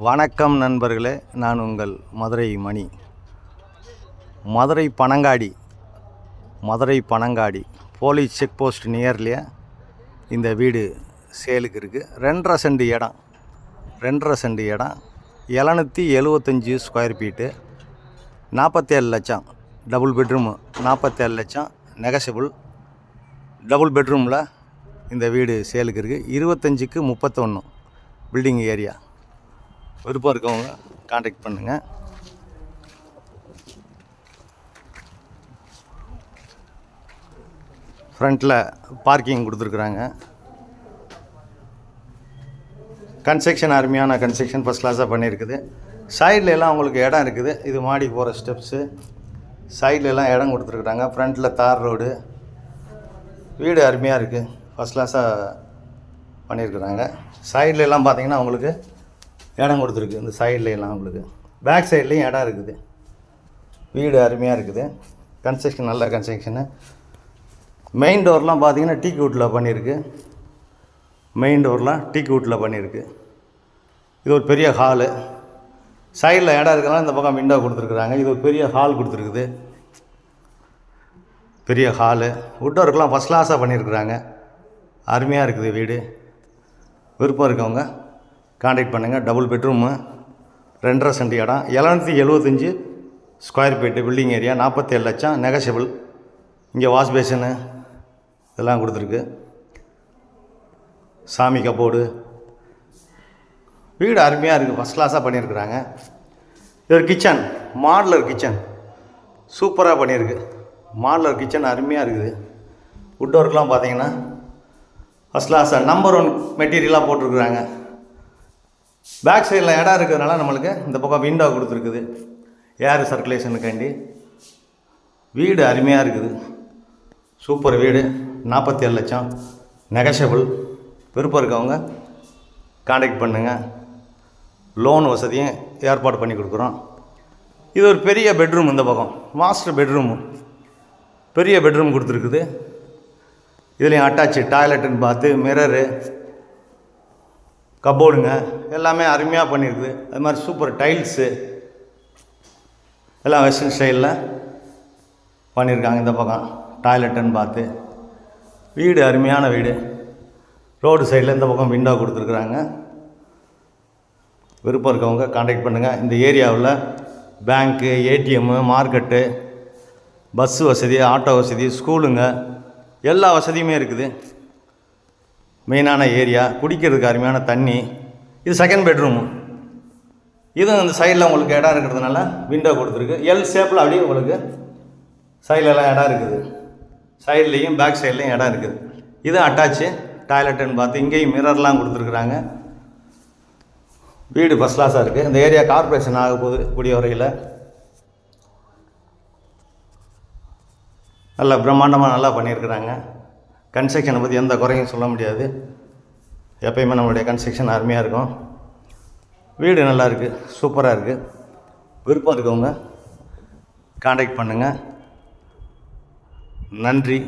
வணக்கம் நண்பர்களே, நான் உங்கள் Madurai Mani. Madurai Panangadi police check post நியர்லியே இந்த வீடு சேலுக்கு இருக்குது. 2.5 சென்ட் இடம், 775 ஸ்கொயர் ஃபீட்டு, 47 லட்சம். டபுள் பெட்ரூமு 47 லட்சம் நெகஷியபிள். டபுள் பெட்ரூமில் இந்த வீடு சேலுக்கு இருக்குது. 25க்கு 31 பில்டிங் ஏரியா. விருப்பம் இருக்கவங்க கான்டாக்ட் பண்ணுங்கள். ஃப்ரண்ட்டில் பார்க்கிங் கொடுத்துருக்குறாங்க. கன்ஸ்ட்ரக்ஷன் அருமையான கன்ஸ்ட்ரக்ஷன், ஃபஸ்ட் கிளாஸாக பண்ணியிருக்குது. சைடில் எல்லாம் உங்களுக்கு இடம் இருக்குது. இது மாடி போகிற ஸ்டெப்ஸு. சைடில் எல்லாம் இடம் கொடுத்துருக்குறாங்க. ஃப்ரண்ட்டில் தார் ரோடு. வீடு அருமையாக இருக்குது, ஃபஸ்ட் கிளாஸாக பண்ணியிருக்குறாங்க. சைடில் எல்லாம் பார்த்தீங்கன்னா உங்களுக்கு இடம் கொடுத்துருக்கு. இந்த சைடில் எல்லாம் உங்களுக்கு பேக் சைட்லேயும் இடம் இருக்குது. வீடு அருமையாக இருக்குது. கன்ஸ்ட்ரக்ஷன் நல்ல கன்ஸ்ட்ரக்ஷனு. மெயின் டோர்லாம் பார்த்தீங்கன்னா டீக் வுட்டில் பண்ணியிருக்கு. இது ஒரு பெரிய ஹாலு. சைடில் இடம் இருக்கிறனால இந்த பக்கம் விண்டோ கொடுத்துருக்குறாங்க. இது ஒரு பெரிய ஹால் கொடுத்துருக்குது. பெரிய ஹாலு. வுட் ஒர்க்லாம் ஃபஸ்ட் கிளாஸாக பண்ணியிருக்கிறாங்க. அருமையாக இருக்குது வீடு. விருப்பம் இருக்கவங்க கான்டாக்ட் பண்ணுங்கள். டபுள் பெட்ரூமு, 2.5 சென்ட் இடம், 775 ஸ்கொயர் ஃபீட்டு பில்டிங் ஏரியா, 47 லட்சம் நெகஷியபிள். இங்கே வாஷ் பேஷனு இதெல்லாம் கொடுத்துருக்கு. சாமி கப்போர்டு. வீடு அருமையாக இருக்குது, ஃபஸ்ட் கிளாஸாக பண்ணியிருக்கிறாங்க. இது ஒரு கிச்சன், மாடுலர் கிச்சன் சூப்பராக பண்ணியிருக்கு. மாடுலர் கிச்சன் அருமையாக இருக்குது. வுட் ஒர்க்லாம் பார்த்தீங்கன்னா ஃபஸ்ட் கிளாஸாக நம்பர் 1 மெட்டீரியலாக போட்டிருக்குறாங்க. பேக் சைடில் இடம் இருக்கிறதுனால நம்மளுக்கு இந்த பக்கம் விண்டோ கொடுத்துருக்குது, ஏர் சர்க்குலேஷனுக்காண்டி. வீடு அருமையாக இருக்குது, சூப்பர் வீடு. 47 லட்சம் நெகஷியபிள். விருப்பம் இருக்கவங்க கான்டாக்ட் பண்ணுங்கள். லோன் வசதியும் ஏற்பாடு பண்ணி கொடுக்குறோம். இது ஒரு பெரிய பெட்ரூம். இந்த பக்கம் மாஸ்டர் பெட்ரூமு, பெரிய பெட்ரூம் கொடுத்துருக்குது. இதுலேயும் அட்டாச்சு டாய்லெட் அண்ட் பாத்து, மிரரு, கப்போர்டுங்க எல்லாமே அருமையாக பண்ணியிருக்குது. அது மாதிரி சூப்பர் டைல்ஸு எல்லாம் வெஸ்டர்ன் ஸ்டைலில் பண்ணியிருக்காங்க. இந்த பக்கம் டாய்லெட் அண்ட் பாத்து. வீடு அருமையான வீடு. ரோடு சைடில் இந்த பக்கம் விண்டோ கொடுத்துருக்குறாங்க. விருப்பம் இருக்கவங்க கான்டாக்ட் பண்ணுங்கள். இந்த ஏரியாவில் பேங்க்கு, ஏடிஎம்மு, மார்க்கெட்டு, பஸ்ஸு வசதி, ஆட்டோ வசதி, ஸ்கூலுங்க எல்லா வசதியுமே இருக்குது. மெயினான ஏரியா, குடிக்கிறதுக்கு அருமையான தண்ணி. இது செகண்ட் பெட்ரூமு. இதுவும் இந்த சைடில் உங்களுக்கு இடம் இருக்கிறதுனால விண்டோ கொடுத்துருக்கு. எல் ஷேப்பில் அப்படியே உங்களுக்கு சைட்லலாம் இடம் இருக்குது. சைட்லேயும் பேக் சைட்லேயும் இடம் இருக்குது. இது அட்டாச்சு டாய்லெட்டுன்னு பார்த்து இங்கேயும் மிரர்லாம் கொடுத்துருக்குறாங்க. வீடு ஃபஸ்ட் கிளாஸாக இருக்குது. இந்த ஏரியா கார்பரேஷன் ஆக போகுது கூடிய வரையில். நல்லா பிரம்மாண்டமாக நல்லா பண்ணியிருக்கிறாங்க. கன்ஸ்ட்ரக்ஷனை பற்றி எந்த குறையும் சொல்ல முடியாது. எப்பயுமே நம்மளுடைய கன்ஸ்ட்ரக்ஷன் அருமையாக இருக்கும். வீடு நல்லா இருக்குது, சூப்பராக இருக்குது. விருப்பம் இருக்கவங்க கான்டாக்ட் பண்ணுங்கள். நன்றி.